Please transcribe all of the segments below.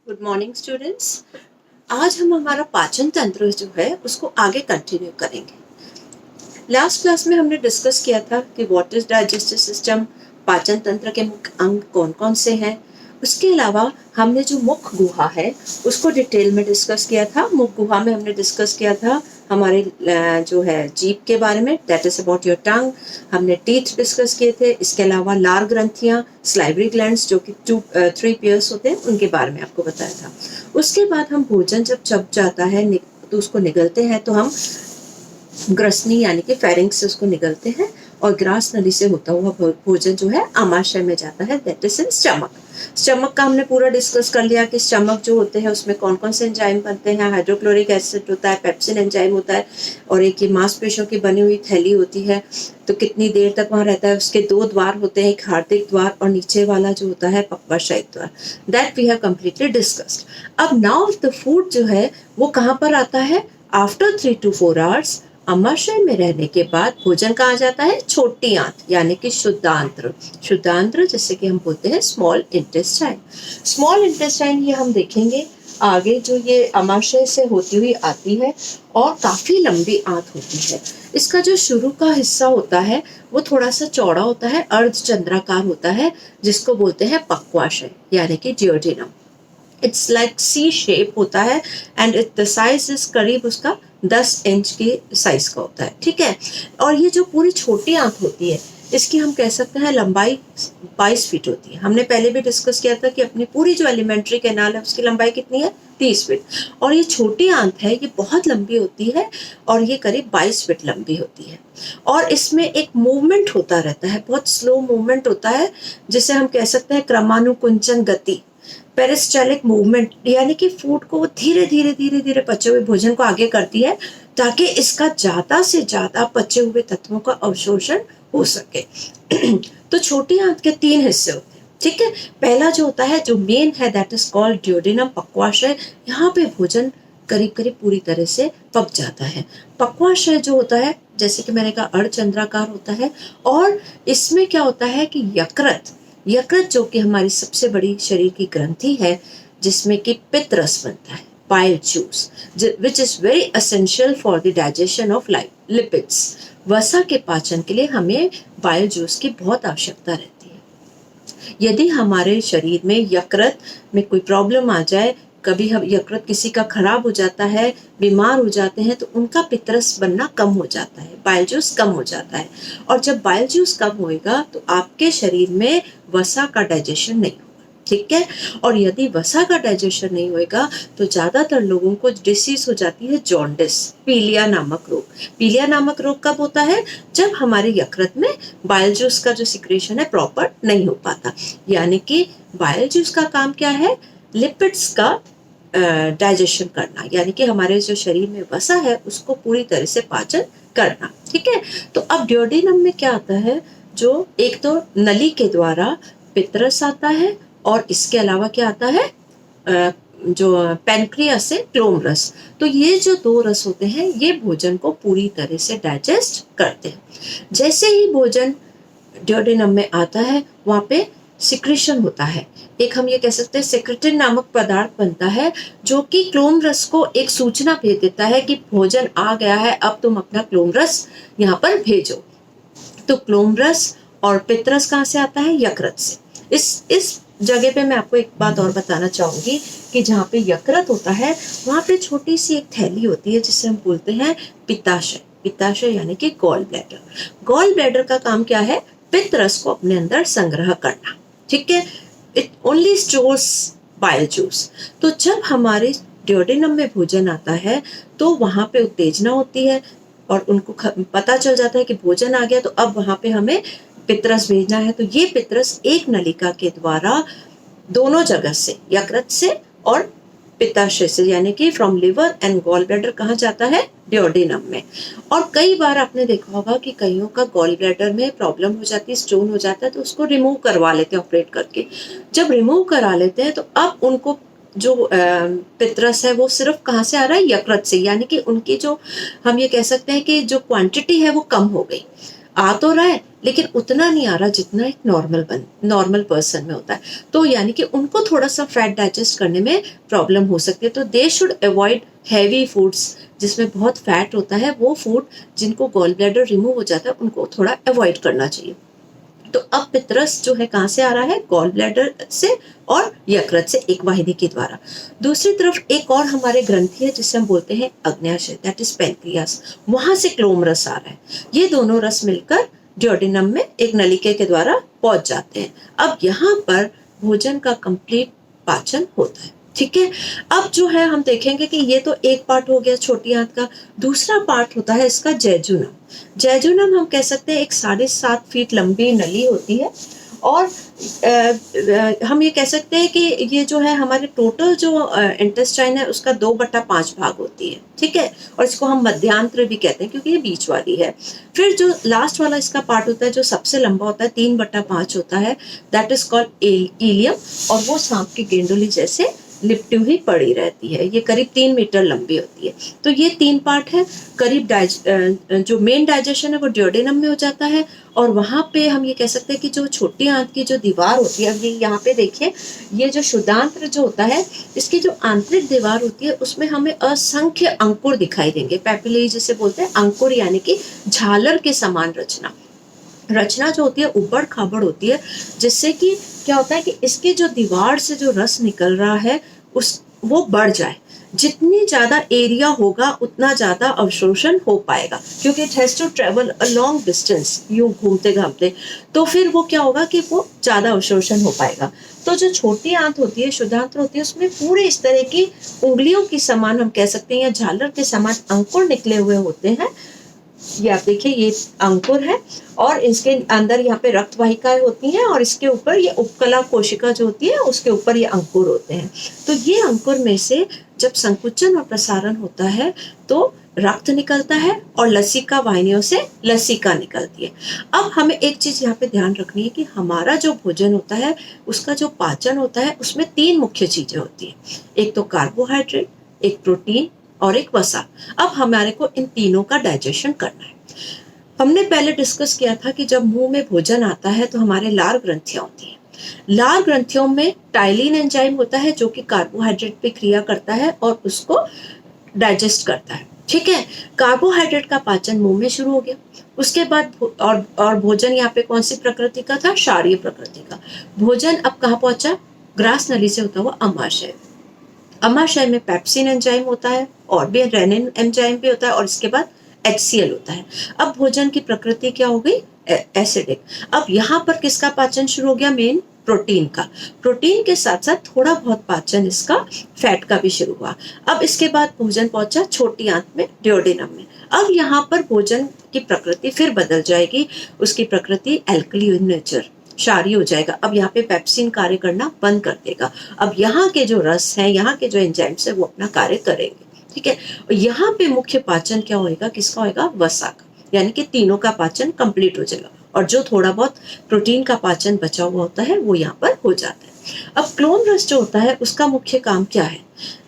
Good morning students. आज हम हमारा पाचन तंत्र जो है उसको आगे कंटिन्यू करेंगे। लास्ट क्लास में हमने डिस्कस किया था कि व्हाट इज डाइजेस्टिव सिस्टम, पाचन तंत्र के मुख्य अंग कौन कौन से हैं। उसके अलावा हमने जो मुख गुहा है उसको डिटेल में डिस्कस किया था। मुख गुहा में हमने डिस्कस किया था हमारे जो है जीभ के बारे में, that is about your tongue. हमने टीथ डिस्कस किए थे। इसके अलावा लार ग्रंथियां, स्लाइवरी ग्लैंड्स जो कि 3 पेयर्स होते हैं, उनके बारे में आपको बताया था। उसके बाद हम भोजन जब चप जाता है तो उसको निगलते हैं तो हम ग्रसनी यानी कि फेरिंक्स से उसको निगलते हैं और ग्रास नली से होता हुआ भोजन जो है आमाशय में जाता है, that is in stomach. Stomach का हमने पूरा डिस्कस कर लिया कि स्टमक जो होते हैं उसमें कौन कौन से एंजाइम बनते हैं। हाइड्रोक्लोरिक एसिड होता है, पेप्सिन एंजाइम होता है और एक ये मांसपेशियों की बनी हुई थैली होती है। तो कितनी देर तक वहां रहता है, उसके 2 द्वार होते हैं, एक हार्दिक द्वार और नीचे वाला जो होता है पक्वाशय द्वार। That we have completely discussed. अब नाउ द फूड जो है वो कहाँ पर आता है? आफ्टर 3 to 4 आवर्स आमाशय में रहने के बाद भोजन कहाँ जाता है? छोटी आंत यानी कि शुद्धांत्र। शुद्धांत्र जिससे कि हम बोलते हैं स्मॉल इंटेस्टाइन। स्मॉल इंटेस्टाइन ये हम देखेंगे आगे, जो ये आमाशय से होती हुई आती है और काफी लंबी आंत होती है। इसका जो शुरू का हिस्सा होता है वो थोड़ा सा चौड़ा होता है, अर्धचंद्राकार होता है, जिसको बोलते हैं पक्वाशय यानी कि डियोडिनम। इट्स लाइक सी शेप होता है एंड द साइज इज करीब उसका 10 इंच की साइज का होता है, ठीक है। और ये जो पूरी छोटी आंत होती है इसकी हम कह सकते हैं लंबाई 22 फीट होती है। हमने पहले भी डिस्कस किया था कि अपनी पूरी जो एलिमेंट्री कैनाल है उसकी लंबाई कितनी है? 30 फीट। और ये छोटी आंत है, ये बहुत लंबी होती है और ये करीब 22 फीट लंबी होती है। और इसमें एक मूवमेंट होता रहता है, बहुत स्लो मूवमेंट होता है, जिसे हम कह सकते हैं क्रमानुकुंचन गति, पेरिस्टालिक मूवमेंट, यानी कि फूड को वो धीरे धीरे धीरे धीरे पचे हुए भोजन को आगे करती है ताकि इसका ज्यादा से ज्यादा पचे हुए तत्वों का अवशोषण हो सके। तो छोटी आंत के 3 हिस्से होते हैं, ठीक है। पहला जो होता है, जो मेन है, दैट इज कॉल्ड डियोडिनम, पक्वाशय। यहाँ पे भोजन करीब करीब पूरी तरह से पक जाता है। पक्वाशय जो होता है, जैसे कि मैंने कहा, अर्धचंद्राकार होता है और इसमें क्या होता है कि यकृत, यकृत जो कि हमारी सबसे बड़ी शरीर की ग्रंथि है, जिसमें कि पित्त रस बनता है, bile juice, which is very essential for the digestion of lipids. वसा के पाचन के लिए हमें बाइल जूस की बहुत आवश्यकता रहती है। यदि हमारे शरीर में यकृत में कोई प्रॉब्लम आ जाए, कभी हम यकृत किसी का खराब हो जाता है, बीमार हो जाते हैं, तो उनका पित्तरस बनना कम हो जाता है, बाइल जूस कम हो जाता है। और जब बाइल जूस कम होएगा तो आपके शरीर में वसा का डाइजेशन नहीं होगा, ठीक है। और यदि वसा का डाइजेशन नहीं होएगा तो ज्यादातर लोगों को डिसीज हो जाती है जॉन्डिस, पीलिया नामक रोग। पीलिया नामक रोग कब होता है? जब हमारे यकृत में बाइल जूस का जो सिक्रेशन है प्रॉपर नहीं हो पाता। यानी कि बाइल जूस का काम क्या है? लिपिड्स का डाइजेशन करना, यानी कि हमारे जो शरीर में वसा है उसको पूरी तरह से पाचन करना, ठीक है। तो अब डियोडिनम में क्या आता है? जो एक तो नली के द्वारा पित्तरस आता है और इसके अलावा क्या आता है? जो पैनक्रियास से क्लोम रस। तो ये जो 2 रस होते हैं ये भोजन को पूरी तरह से डाइजेस्ट करते हैं। जैसे ही भोजन डियोडिनम में आता है वहां पे सिक्रेशन होता है, एक हम ये कह सकते हैं सेक्रेटिन नामक पदार्थ बनता है, जो कि क्लोम रस को एक सूचना भेज देता है कि भोजन आ गया है, अब तुम अपना क्लोम रस यहाँ पर भेजो। तो क्लोम रस और पित्तरस कहाँ से आता है? यकृत से। इस जगह पे मैं आपको एक बात और बताना चाहूंगी कि जहाँ पे यकृत होता है वहां पे छोटी सी एक थैली होती है जिसे हम बोलते हैं पित्ताशय। पित्ताशय यानी कि गॉल ब्लैडर। गॉल ब्लैडर का काम क्या है? पित्त रस को अपने अंदर संग्रह करना, ठीक है। It only stores bile juice. तो जब हमारे डियोडिनम में भोजन आता है तो वहां पे उत्तेजना होती है और उनको पता चल जाता है कि भोजन आ गया, तो अब वहां पे हमें पित्तरस भेजना है। तो ये पित्तरस एक नलिका के द्वारा दोनों जगह से, यकृत से और पित्ताशय से, यानी कि from liver and gall bladder कहाँ जाता है? डियोडिनम में। और कई बार आपने देखा होगा कि कईयों का गॉल ब्लैडर में प्रॉब्लम हो जाती है, स्टोन हो जाता है, तो उसको रिमूव करवा लेते हैं ऑपरेट करके। जब रिमूव करा लेते हैं तो अब उनको जो पित्तरस है वो सिर्फ कहाँ से आ रहा है? यकृत से। यानी कि उनकी जो, हम ये कह सकते हैं कि जो क्वांटिटी है वो कम हो गई। आ तो रहा है लेकिन उतना नहीं आ रहा जितना एक नॉर्मल पर्सन में होता है। तो यानी कि उनको थोड़ा सा फैट डाइजेस्ट करने में प्रॉब्लम हो सकती है। तो they should avoid heavy foods जिसमें बहुत फैट होता है। वो फूड जिनको गॉल ब्लैडर रिमूव हो जाता है उनको थोड़ा अवॉइड करना चाहिए। तो अब पितरस जो है कहाँ से आ रहा है? गॉल ब्लैडर से और यकृत से, एक वाहिनी के द्वारा। दूसरी तरफ एक और हमारे ग्रंथि है जिसे हम बोलते हैं अग्न्याशय, दैट इज पैंक्रियास। वहां से क्लोम रस आ रहा है। ये दोनों रस मिलकर ड्यूडेनम में एक नलिके के द्वारा पहुंच जाते हैं। अब यहाँ पर भोजन का कंप्लीट पाचन होता है। ठीक है, अब जो है हम देखेंगे कि ये तो एक पार्ट हो गया छोटी आंत का। दूसरा पार्ट होता है इसका जैजुनम। जैजुनम हम कह सकते हैं एक 7.5 फीट लंबी नली होती है और हम ये कह सकते हैं कि ये जो है हमारे टोटल जो इंटेस्टाइन है उसका 2/5 भाग होती है। ठीक है, और इसको हम मध्यांत्र भी कहते हैं क्योंकि ये बीच वाली है। फिर जो लास्ट वाला इसका पार्ट होता है जो सबसे लंबा होता है 3/5 होता है, दैट इज कॉल्ड इलियम, और वो सांप की गेंडुली जैसे लिपटी हुई पड़ी रहती है। ये करीब 3 मीटर लंबी होती है। तो ये 3 पार्ट है। करीब जो मेन डाइजेशन है वो ड्यूडेनम में हो जाता है और वहां पे हम ये कह सकते हैं कि जो छोटी आंत की जो दीवार होती है, ये यहाँ पे देखिए, ये जो शुद्धांत्र जो होता है इसकी जो आंतरिक दीवार होती है उसमें हमें असंख्य अंकुर दिखाई देंगे। पैपिलेई जिसे बोलते हैं, अंकुर यानी कि झालर के समान रचना जो होती है उबड़ खाबड़ होती है, जिससे कि क्या होता है कि इसकी जो दीवार से जो रस निकल रहा है वो बढ़ जाए। जितनी ज्यादा एरिया होगा उतना ज्यादा अवशोषण हो पाएगा, क्योंकि it has to travel a long distance, यूं घूमते घामते। तो फिर वो क्या होगा कि वो ज्यादा अवशोषण हो पाएगा। तो जो छोटी आंत होती है, शुद्धांत्र होती है, उसमें पूरे इस तरह की उंगलियों की समान हम कह सकते हैं या झालर के समान अंकुर निकले हुए होते हैं। ये आप देखिए, ये अंकुर है और इसके अंदर यहाँ पे रक्त वाहिकाएं होती हैं और इसके ऊपर ये उपकला कोशिका जो होती है उसके ऊपर ये अंकुर होते हैं। तो ये अंकुर में से जब संकुचन और प्रसारण होता है तो रक्त निकलता है और लसिका वाहिनियों से लसिका निकलती है। अब हमें एक चीज यहाँ पे ध्यान रखनी है कि हमारा जो भोजन होता है उसका जो पाचन होता है उसमें 3 मुख्य चीजें होती है। एक तो कार्बोहाइड्रेट, एक प्रोटीन और एक वसा। अब हमारे को इन तीनों का डाइजेशन करना है। हमने पहले डिस्कस किया था कि जब मुंह में भोजन आता है तो हमारे लार ग्रंथियां होती हैं। लार ग्रंथियों में टाइलिन एंजाइम होता है जो कि कार्बोहाइड्रेट पे क्रिया करता है और उसको डाइजेस्ट करता है। ठीक है, कार्बोहाइड्रेट का पाचन मुंह में शुरू हो गया। उसके बाद और भोजन यहाँ पे कौन सी प्रकृति का था? क्षारीय प्रकृति का। भोजन अब कहाँ पहुंचा? ग्रास नली से होता हुआ अमाशय। अमाशय में पेप्सिन एंजाइम होता है और भी रेनिन एंजाइम भी होता है और इसके बाद HCl होता है। अब भोजन की प्रकृति क्या हो गई? एसिडिक। अब यहाँ पर किसका पाचन शुरू हो गया? मेन प्रोटीन का। प्रोटीन के साथ साथ थोड़ा बहुत पाचन इसका फैट का भी शुरू हुआ। अब इसके बाद भोजन पहुंचा छोटी आंत में, ड्यूडेनम में। अब यहाँ पर भोजन की प्रकृति फिर बदल जाएगी। उसकी प्रकृति एल्कली इन नेचर, क्षारीय हो जाएगा। अब यहाँ पे पेप्सिन कार्य करना बंद कर देगा। अब यहाँ के जो रस हैं, यहाँ के जो एंजाइम्स है वो अपना कार्य करेंगे। ठीक है, यहाँ पे मुख्य पाचन क्या होएगा? किसका होएगा? वसा का। यानी कि तीनों का पाचन कंप्लीट हो जाएगा और जो थोड़ा बहुत प्रोटीन का पाचन बचा हुआ होता है वो यहाँ पर हो जाता है। अब क्लोम रस जो होता है उसका मुख्य काम क्या है?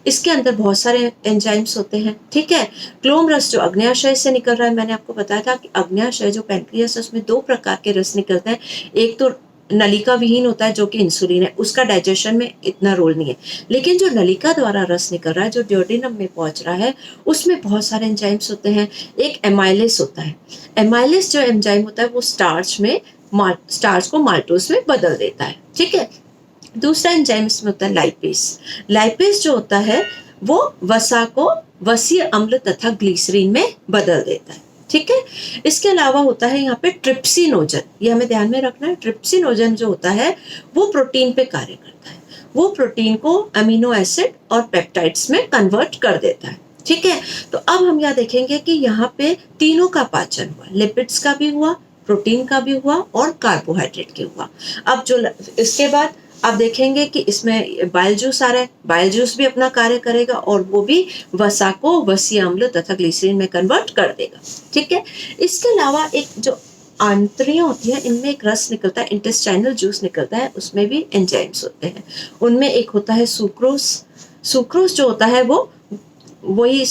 इसके अंदर बहुत सारे एंजाइम्स होते हैं। ठीक है, क्लोम रस जो अग्न्याशय से निकल रहा है, मैंने आपको बताया था कि अग्न्याशय जो पैंक्रियास है उसमें 2 प्रकार के रस निकलते हैं। एक तो नलिका विहीन होता है जो कि इंसुलिन है, उसका डाइजेशन में इतना रोल नहीं है। लेकिन जो नलिका द्वारा रस निकल रहा है, जो ड्यूडेनम में पहुंच रहा है, उसमें बहुत सारे एंजाइम्स होते हैं। एक एमाइलेस होता है। एमाइलेस जो एंजाइम होता है वो स्टार्च को माल्टोज में बदल देता है। ठीक है, दूसरा एंजाइम इसमें होता है लाइपेस। लाइपेस जो होता है वो वसा को वसीय अम्ल तथा ग्लिसरीन में बदल देता है। ठीक है, इसके अलावा होता है यहाँ पे ट्रिप्सिनोजन। ये हमें ध्यान में रखना है। ट्रिप्सिनोजन जो होता है वो प्रोटीन पे कार्य करता है। वो प्रोटीन को अमीनो एसिड और पेप्टाइड्स में कन्वर्ट कर देता है। ठीक है, तो अब हम यहाँ देखेंगे कि यहाँ पे तीनों का पाचन हुआ, लिपिड्स का भी हुआ, प्रोटीन का भी हुआ और कार्बोहाइड्रेट के हुआ। अब जो इसके बाद आप देखेंगे कि इसमें बाइल जूस आ रहा है। बाइल जूस भी अपना कार्य करेगा और वो भी वसा को वसीय अम्ल तथा ग्लिसरीन में कन्वर्ट कर देगा। ठीक है, इसके अलावा एक जो आंतड़ियां होती है, इनमें एक रस निकलता है, इंटेस्टाइनल जूस निकलता है, उसमें भी एंजाइम्स होते हैं। उनमें एक होता है सुक्रोज। सुक्रोज जो होता है वो वही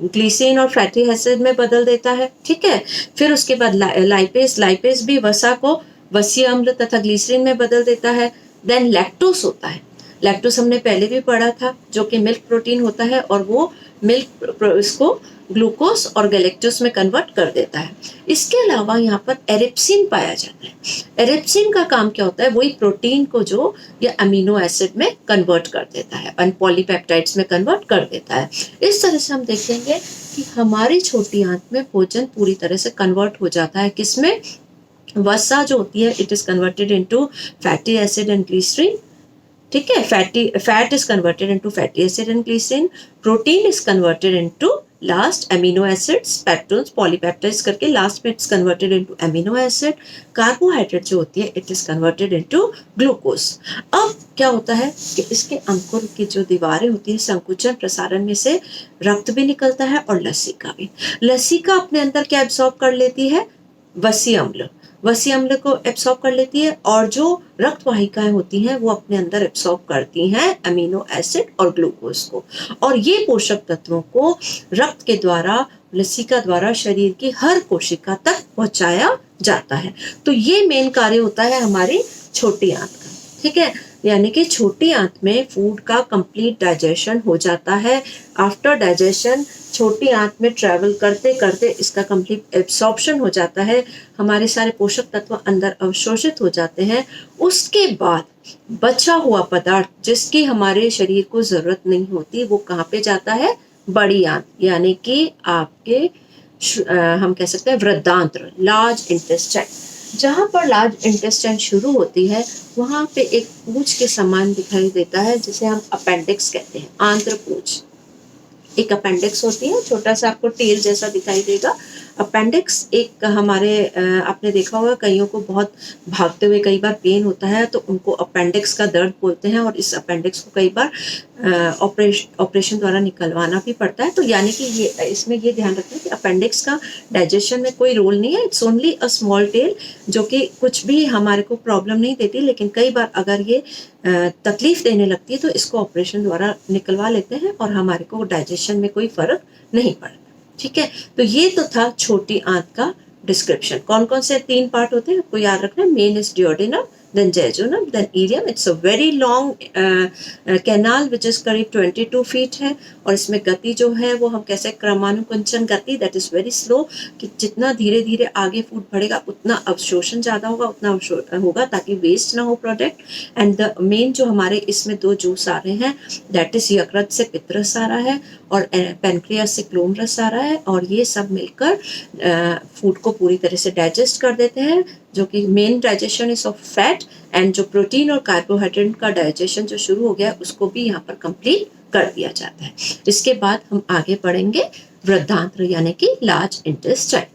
ग्लीसिन और फैटी एसिड में बदल देता है, ठीक है। फिर उसके बाद लाइपेज भी वसा को वसीय अम्ल तथा ग्लीसरीन में बदल देता है। देन लैक्टोस होता है, लैक्टोस हमने पहले भी पढ़ा था, जो कि मिल्क प्रोटीन होता है और वो मिल्क इसको ग्लूकोज और गैलेक्टोस में कन्वर्ट कर देता है। इसके अलावा यहाँ पर एरिप्सिन पाया जाता है। एरिप्सिन का काम क्या होता है, वही प्रोटीन को जो ये अमीनो एसिड में कन्वर्ट कर देता है और पॉलीपेप्टाइड्स में कन्वर्ट कर देता है। इस तरह से हम देखेंगे कि हमारी छोटी आंत में भोजन पूरी तरह से कन्वर्ट हो जाता है, किसमें, वसा जो होती है it is converted into fatty acid and glycerine, ठीक है। Fat is converted into fatty acid and glycerine, protein is converted into last amino acids, peptones, polypeptides करके लास्ट में it's converted into amino acid. Carbohydrate जो होती है it is converted into glucose. अब क्या होता है कि इसके अंकुर की जो दीवारें होती है, संकुचन प्रसारण में से रक्त भी निकलता है और लसिका भी। लसिका अपने अंदर क्या एब्सॉर्ब कर लेती है, वसीय अम्ल, वसीय अम्ल को एब्सॉर्ब कर लेती है, और जो रक्त वाहिकाएं होती हैं वो अपने अंदर एब्सॉर्ब करती हैं अमीनो एसिड और ग्लूकोज को, और ये पोषक तत्वों को रक्त के द्वारा, लसिका द्वारा शरीर की हर कोशिका तक पहुंचाया जाता है। तो ये मेन कार्य होता है हमारी छोटी आंत का, ठीक है। यानी कि छोटी आंत में फूड का कंप्लीट डाइजेशन हो जाता है। आफ्टर डाइजेशन छोटी आंत में ट्रैवल करते करते इसका कंप्लीट एब्सॉर्प्शन हो जाता है, हमारे सारे पोषक तत्व अंदर अवशोषित हो जाते हैं। उसके बाद बचा हुआ पदार्थ जिसकी हमारे शरीर को जरूरत नहीं होती, वो कहाँ पे जाता है, बड़ी आंत, यानी कि आपके हम कह सकते हैं वृद्धांत्र, लार्ज इंटेस्टाइन। जहाँ पर लार्ज इंटेस्टाइन शुरू होती है वहाँ पे एक पूंछ के समान दिखाई देता है, जिसे हम अपेंडिक्स कहते हैं, आंत्र पूंछ। एक अपेंडिक्स होती है, छोटा सा आपको टेल जैसा दिखाई देगा। अपेंडिक्स एक हमारे आपने देखा होगा कईयों को बहुत भागते हुए कई बार पेन होता है तो उनको अपेंडिक्स का दर्द बोलते हैं, और इस अपेंडिक्स को कई बार ऑपरेशन द्वारा निकलवाना भी पड़ता है। तो यानी कि ये इसमें ये ध्यान रखना कि अपेंडिक्स का डाइजेशन में कोई रोल नहीं है, it's only a small tell, जो कि कुछ भी हमारे को प्रॉब्लम नहीं देती, लेकिन कई बार अगर ये तकलीफ देने लगती है तो इसको ऑपरेशन द्वारा निकलवा लेते हैं और हमारे को डाइजेशन में कोई फर्क नहीं पड़ता, ठीक है। तो ये तो था छोटी आंत का डिस्क्रिप्शन। कौन कौन से 3 पार्ट होते हैं आपको याद रखना है, main is duodenum, then jejunum, then ileum. It's a very long canal which is करीब 22 feet है, और इसमें गति जो है वो हम कैसे, क्रमानुकुंचन गति, that is very slow, कि जितना धीरे धीरे आगे फूड बढ़ेगा उतना अवशोषण ज़्यादा होगा, उतना होगा ताकि वेस्ट ना हो प्रोडक्ट। एंड द मेन जो हमारे इसमें 2 जूस आ रहे हैं, दैट इज यकृत से पित्तरस आ रहा है और पेनक्रियास से क्लोम रस आ रहा है, और ये सब मिलकर फूड को पूरी तरह से डाइजेस्ट कर देते हैं, जो कि main digestion is of fat, and जो प्रोटीन और कार्बोहाइड्रेट का डाइजेशन जो शुरू हो गया उसको भी यहाँ पर कंप्लीट कर दिया जाता है। इसके बाद हम आगे बढ़ेंगे वृद्धांत्र यानी कि लार्ज इंटेस्टाइन।